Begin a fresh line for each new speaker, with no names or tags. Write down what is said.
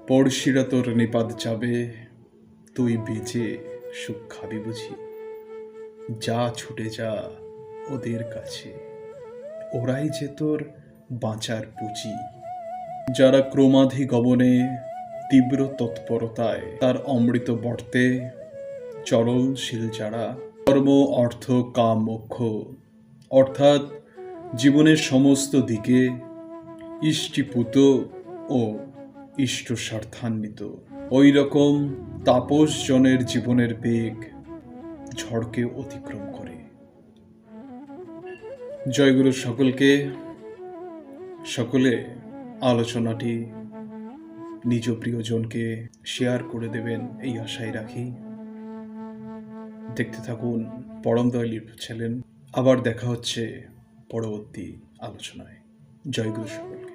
পড়শিরা তোর নিপাত যাবে, তুই বেঁচে সুখ খাবি বুঝি। যা ছুটে যা ওদের কাছে, ওরাই যে তোর বাঁচার পুঁজি। যারা ক্রমাধি গমনে তীব্র তৎপরতায় তার অমৃত বর্তে, চরণশীল যারা কর্ম অর্থ কাম মোক্ষ অর্থাৎ জীবনের সমস্ত দিকে ইষ্টিপুত ও ইষ্ট স্বার্থান্বিত, ওই রকম তাপসজনের জীবনের বেগ ঝড়কে অতিক্রম করে। জয়গুরু সকলকে। সকলে আলোচনাটি নিজ প্রিয়জনকে শেয়ার করে দেবেন এই আশায় রাখি। দেখতে থাকুন পরম দয়াল ইউটিউব চ্যানেল। আবার দেখা হচ্ছে পরবর্তী আলোচনায়। জয়গুরু সকলকে।